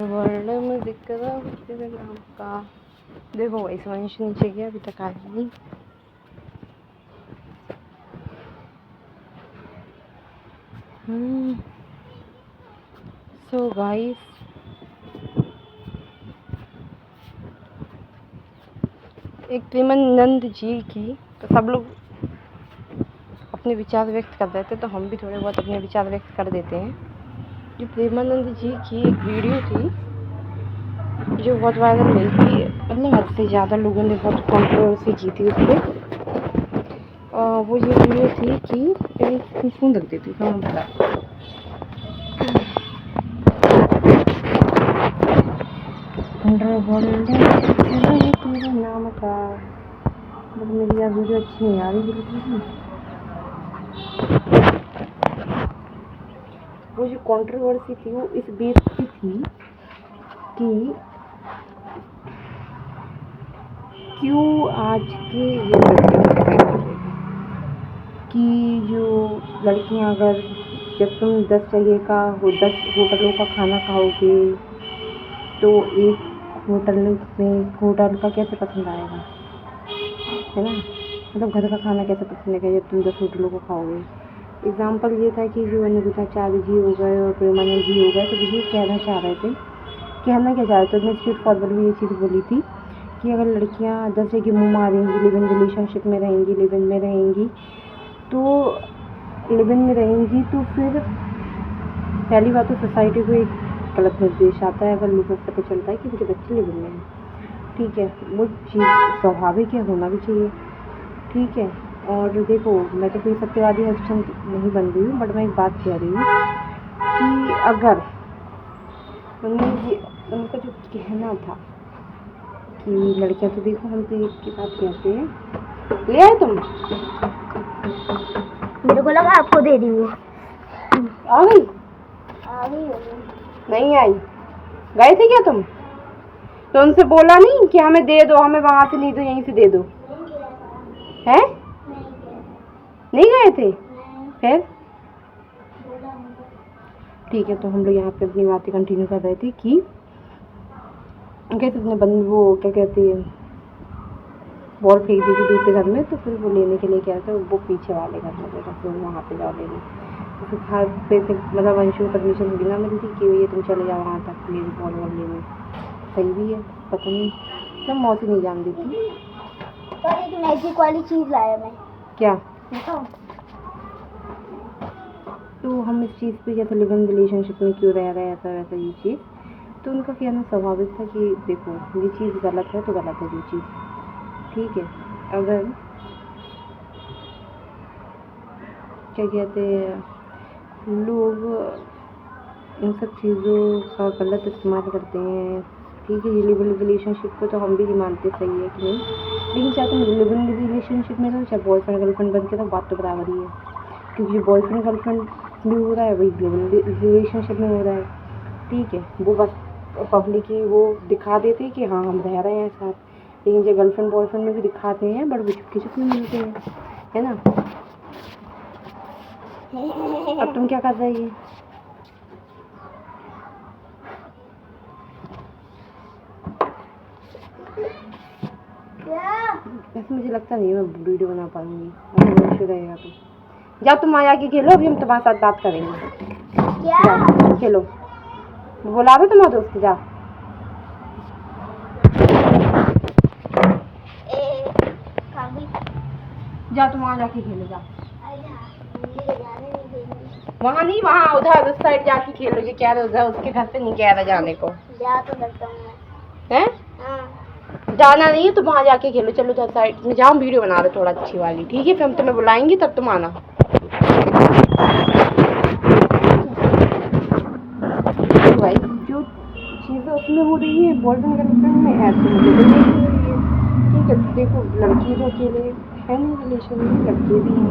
World में दिक्कत है नाम का। देखो वही वंश नीचे गया, अभी तक आया नहीं। सो गाइस, एक प्रेमानंद जी की, तो सब लोग अपने विचार व्यक्त कर रहे थे, तो हम भी थोड़े बहुत अपने विचार व्यक्त कर देते हैं। जो प्रेमानंद जी की एक वीडियो थी जो बहुत वायरल हुई थी, मतलब हद से ज़्यादा लोगों ने बहुत कंट्रोवर्सी की थी उस पर। वो ये वीडियो थी कि फोन रख देती हूँ बता नाम का। बट मेरी यार वीडियो अच्छी नहीं आ रही बिल्कुल। वो जो कंट्रोवर्सी थी वो इस बेस की थी कि क्यों आज के ये कि जो लड़कियां अगर जब तुम 10 जगह का 10 होटलों का खाना खाओगे तो एक होटल का कैसे पसंद आएगा, है ना। मतलब घर का खाना कैसे पसंद आएगा जब तुम 10 होटलों को खाओगे। एग्जाम्पल ये था कि जो अनुरुद्धाचार्य जी हो गए और प्रेमानंद जी हो गए, तो ये कहना चाह रहे थे, कहना क्या चाह रहे थे, उन्होंने स्ट्रेट फॉरवर्ड भी ये चीज़ बोली थी कि अगर लड़कियां 10 जगह मुँह मारेंगी, लिव इन रिलेशनशिप में रहेंगी, लिव इन में रहेंगी, तो लिव इन में रहेंगी तो फिर पहली बात तो सोसाइटी को एक गलत निर्देश आता है, अगर लोगों को पता चलता है कि उनके बच्चे लिव इन में हैं। ठीक है, वो चीज़ स्वाभाविक है, होना भी चाहिए। ठीक है, और देखो मैं तो कोई सत्यवादी हस्बैंड नहीं बन रही हूँ, बट मैं एक बात कह रही हूँ कि अगर उनका जो कहना था कि लड़कियां, तो देखो हम तो एक की बात कहते हैं, ले आए तुम, मेरे को लगा आपको दे दी वो। आ गई नहीं आई, गए थे क्या तुम? तो उनसे बोला नहीं कि हमें दे दो, हमें वहां से नहीं दो यहीं से दे दो, हैं? नहीं गए थे फिर? ठीक है, तो हम लोग यहाँ पे अपनी बातें कंटिन्यू कर रहे थे कि कहते अपने बंद वो क्या कहते हैं बॉल फेंक दी थी दूसरे घर में, तो फिर वो लेने के लिए क्या था, वो पीछे वाले घर में गया, फिर वहाँ पे जाओ लेने। तो फिर घर पे मतलब वंशु को परमिशन मिला मिली थी कि ये तुम चले जाओ वहाँ तक मेरी बॉल वॉल लेने। सही भी है, पता नहीं तो मौसी नहीं जान देती। पर एक मैजिक वाली चीज़ लाया मैं। क्या? तो हम इस चीज़ पे जैसे लिव इन रिलेशनशिप में क्यों रह रहे हैं, ऐसा वैसा ये चीज़, तो उनका कहना स्वाभाविक था कि देखो ये चीज़ गलत है तो गलत है ये चीज़। ठीक है, अगर क्या कहते हैं लोग इन सब चीज़ों का गलत इस्तेमाल करते हैं। ठीक है, ये लिव इन रिलेशनशिप को तो हम भी नहीं मानते सही है कि नहीं, लेकिन चाहे तुम लिव इन रिलेशनशिप में रहो चाहे बॉयफ्रेंड गर्लफ्रेंड बन के तो बात तो बराबर ही है, क्योंकि जो बॉयफ्रेंड गर्लफ्रेंड भी हो रहा है वही लिव इन रिलेशनशिप में हो रहा है। ठीक है, वो बस पब्लिक ही वो दिखा देते हैं कि हाँ हम रह रहे हैं साथ, लेकिन जो गर्लफ्रेंड बॉयफ्रेंड में भी दिखाते हैं बट वो चुपके चुपके मिलते हैं, है ना। अब तुम क्या कर रही है? वैसे मुझे लगता नहीं मैं वीडियो बना पाऊंगी, अगर इशू रहेगा तो। जाओ तुम आया के खेलो, अभी हम तुम्हारे साथ बात करेंगे। जाओ खेलो, बुला दो तुम्हारे दोस्त, जाओ। जाओ तुम वहाँ जाके खेलो, जाओ। वहाँ नहीं, वहाँ उधर उस साइड जाके खेलो, जो कह रहे उधर उसके घर पे नहीं कह रहा जाने को। जा तो लगता हूँ हैं? जाना नहीं है तो वहाँ जाके खेलो, चलो उधर साइड में जाओ, वीडियो बना रहे थोड़ा अच्छी वाली। ठीक है, फिर हम तुम्हें बुलाएंगे तब तुम आना। भाई जो चीज़ें उसमें हो रही है बॉयफ्रेंड गर्लफ्रेंड में है तो मुझे तो नहीं हो रही है। ठीक है, देखो लड़की तो अकेले है नहीं रिलेशन में, लड़के भी हैं,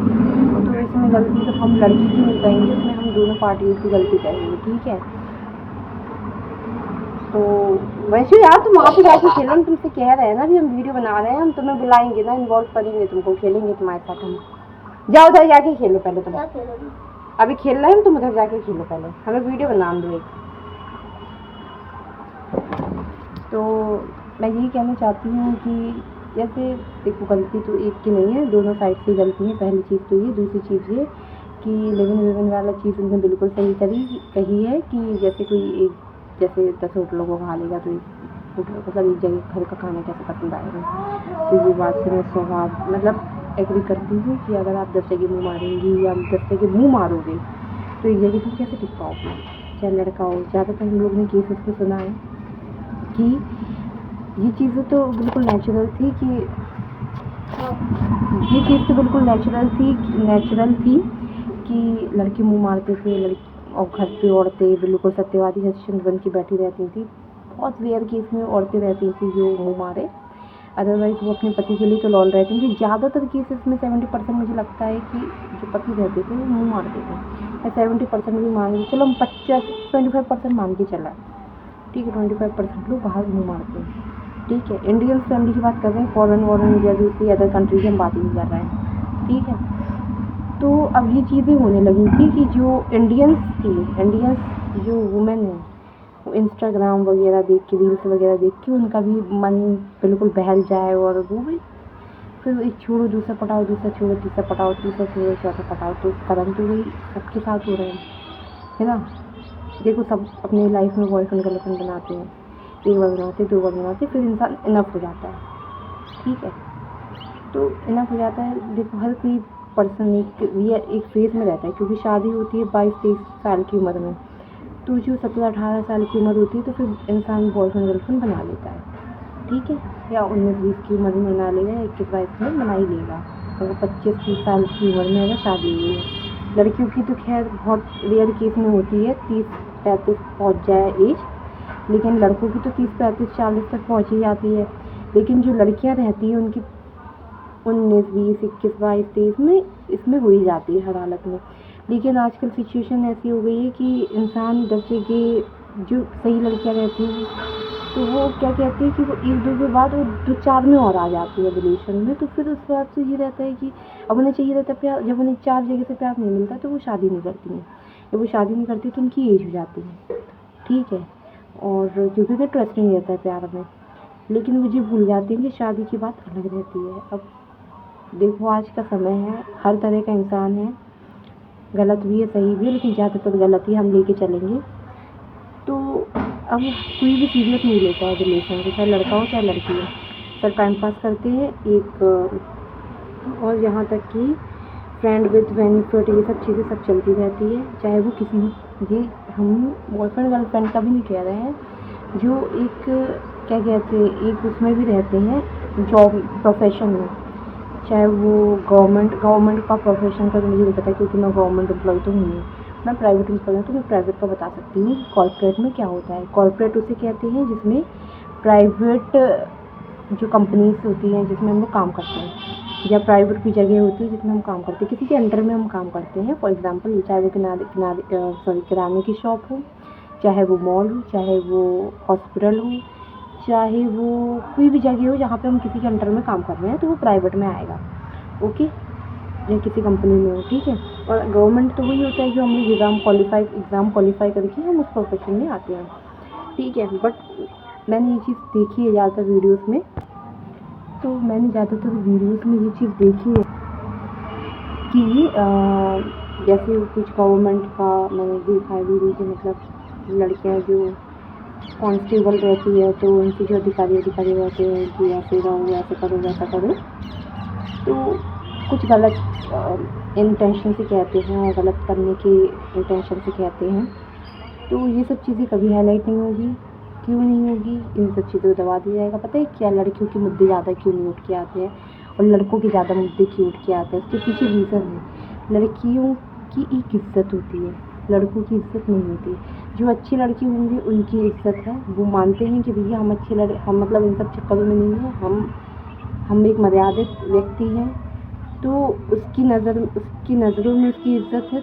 तो इसमें गलती तो हम लड़की की नहीं कहेंगे, इसमें हम दोनों पार्टियों की गलती कहेंगे। ठीक है, तो वैसे यार तुम वहाँ पे जाके खेलो, हम तुमसे कह रहे हैं ना, अभी हम वीडियो बना रहे हैं, हम तुम्हें बुलाएंगे ना, इन्वॉल्व करेंगे तुमको, खेलेंगे तुम्हारे साथ हम। जाओ उधर जाके खेलो पहले तुम, अभी खेल रहे हैं तुम उधर जाके खेलो, पहले हमें वीडियो बना दो एक। तो मैं यही कहना चाहती हूँ कि जैसे देखो, गलती तो एक की नहीं है, दोनों साइड से गलती है। पहली चीज़ तो ये, दूसरी चीज़ ये कि लिविंग विविंग वाला चीज़ उन्होंने बिल्कुल सही कही है कि जैसे कोई एक, जैसे 10 होटलों को खा लेगा तो एक होटल मतलब एक जगह घर का खाना कैसे पसंद आएगा। तो ये बात से मैं 100 मतलब एग्री करती हूँ कि अगर आप 10 जगह मुँह मारेंगी या 10 जगह मुँह मारोगे तो एक जगह तुम कैसे टिक पाओगे, चाहे लड़का हो। ज़्यादातर हम लोग ने केसेस में सुना है कि ये चीज़ें तो बिल्कुल नेचुरल थी कि ये चीज़ तो बिल्कुल नेचुरल थी कि लड़के मुँह मारते थे, लड़की और घर पे औरतें बिल्कुल सत्यवादी हरिश्चंद्र बन के बैठी रहती थी। बहुत रेयर केस में औरतें रहती थी जो मुँह मारे, अदरवाइज़ वो अपने पति के लिए तो लॉयल रहती थी। ज़्यादातर केसेस में 70% मुझे लगता है कि जो पति रहते थे वो मुँह मारते थे। या 70% भी मान के चलो, हम 25% मान के चला, ठीक है, 25% लोग बाहर मुँह मारते हैं, ठीक है। इंडियन फैमिली की बात कर रहे हैं, फॉरेन या दूसरी अदर कंट्री की हम बात ही नहीं कर रहे हैं, ठीक है। तो अब ये चीज़ें होने लगी थी कि जो इंडियंस जो वुमेन है वो इंस्टाग्राम वगैरह देख के, रील्स वगैरह देख के उनका भी मन बिल्कुल बहल जाए और वो भी फिर एक छोड़ो दूसरा पटाओ, दूसरा छोड़ो तीसरा पटाओ, तीसरा छोड़ो चौथा पटाओ। तो कदम तो वही सबके साथ हो रहे हैं, है ना। देखो, सब अपनी लाइफ में बॉयफ्रेंड गर्लफ्रेंड बनाते हैं, एक बार बनाते, 2 बार बनाते, फिर इंसान इनफ हो जाता है, ठीक है। तो इनफ हो जाता है। देखो, हर कोई पर्सन एक फेज़ में रहता है, क्योंकि शादी होती है 22-23 साल की उम्र में। तो जो 17-18 साल की उम्र होती है तो फिर इंसान बॉयफ्रेंड गर्लफ्रेंड बना लेता है, ठीक है। या 19-20 की उम्र में बना लेगा, 21-22 में बना ही लेगा। अगर 25-30 साल की उम्र में अगर शादी हुई है, लड़कियों की तो खैर बहुत रेयर केस में होती है, 30-35 पहुँच जाए एज, लेकिन लड़कों की तो 30-35-40 तक पहुँच ही जाती है। लेकिन जो लड़कियां रहती हैं उनकी 19-20, 21-22, 23 में इसमें हो ही जाती है हर हालत में। लेकिन आजकल सिचुएशन ऐसी हो गई है कि इंसान जैसे कि जो सही लड़कियां रहती हैं तो वो क्या कहती है कि वो 1-2 के बाद वो 2-4 में और आ जाती है रिलेशन में। तो फिर उस बात से ये रहता है कि अब उन्हें चाहिए रहता है प्यार, जब उन्हें 4 जगह से प्यार नहीं मिलता तो वो शादी नहीं करती हैं। जब वो शादी नहीं करती तो उनकी एज हो जाती है, ठीक है। और क्योंकि उन्हें ट्रस्ट नहीं रहता है प्यार में, लेकिन मुझे भूल जाती है कि शादी की बात अलग रहती है। अब देखो, आज का समय है, हर तरह का इंसान है, गलत भी है सही भी है, लेकिन ज़्यादातर गलत ही हम लेके चलेंगे। तो अब कोई भी सीरियस नहीं लेता है रिलेशन को, चाहे लड़का हो चाहे लड़की हो, सब टाइम पास करते हैं एक। और यहाँ तक कि फ्रेंड विद बेनिफिट, ये सब चीज़ें सब चलती रहती है, चाहे वो किसी ये हम बॉयफ्रेंड गर्लफ्रेंड का भी नहीं कह रहे हैं, जो एक क्या कहते हैं एक उसमें भी रहते हैं जॉब प्रोफेशन में, चाहे वो गवर्नमेंट का प्रोफेशन का तो मुझे नहीं पता, क्योंकि मैं गवर्नमेंट एम्प्लॉय तो नहीं हूँ, मैं प्राइवेट एम्प्लॉय हूँ। तो मैं प्राइवेट का बता सकती हूँ। कॉर्पोरेट में क्या होता है, कॉर्पोरेट उसे कहते हैं जिसमें प्राइवेट जो कंपनीज होती हैं जिसमें हम लोग काम करते हैं, या प्राइवेट की जगह होती है जिसमें हम काम करते हैं, किसी के अंडर में हम काम करते हैं। फॉर एग्जांपल, चाहे वो किराने की शॉप हो, चाहे वो मॉल हो, चाहे वो हॉस्पिटल हो, चाहे वो कोई भी जगह हो जहाँ पे हम किसी के अंडर में काम कर रहे हैं, तो वो प्राइवेट में आएगा, ओके, या किसी कंपनी में हो, ठीक है। और गवर्नमेंट तो वही होता है जो हम लोग एग्ज़ाम क्वालिफाई करके हम उस प्रोफेशन में आते हैं, ठीक है। बट मैंने ये चीज़ देखी है ज़्यादातर वीडियोज़ में, तो मैंने ज़्यादातर वीडियोज़ में ये चीज़ देखी है कि जैसे कुछ गवर्नमेंट का मैंने देखा है वीडियो कि मतलब लड़कियां जो कांस्टेबल रहती है तो उनसे जो अधिकारी रहते हैं कि ऐसे रहो, ऐसे करो, वैसा करो, तो कुछ गलत इंटेंशन से कहते हैं और गलत करने के इंटेंशन से कहते हैं। तो ये सब चीज़ें कभी हाईलाइट नहीं होगी, क्यों नहीं होगी, इन सब चीज़ों को दबा दिया जाएगा। पता है क्या, लड़कियों के मुद्दे ज़्यादा क्यों नहीं उठ के आते हैं और लड़कों के ज़्यादा मुद्दे क्यों उठ के आते हैं, उसके पीछे रीज़न है। लड़कियों की एक इज्जत होती है, लड़कों की इज्जत नहीं होती। जो अच्छी लड़की होंगी उनकी इज्जत है, वो मानते हैं कि भैया हम हम मतलब इन सब चक्करों में नहीं हैं, हम एक मर्यादित व्यक्ति हैं, तो उसकी नज़रों में उसकी इज्जत है,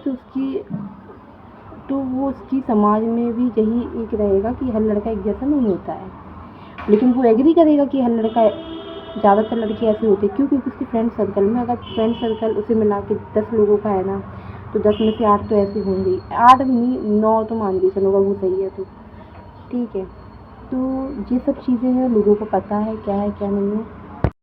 तो वो उसकी समाज में भी यही एक रहेगा कि हर लड़का एक जैसा नहीं होता है। लेकिन वो एग्री करेगा कि हर लड़का, ज़्यादातर लड़के ऐसे होते हैं, क्योंकि उसके फ्रेंड सर्कल में, अगर फ्रेंड सर्कल उसे मिला के 10 लोगों का है ना, तो 10 में से 8 तो ऐसे होंगे, 8 भी नहीं 9 तो मान के चलो, अगर वो सही है तो, ठीक है। तो ये सब चीज़ें हैं, लोगों को पता है क्या नहीं है।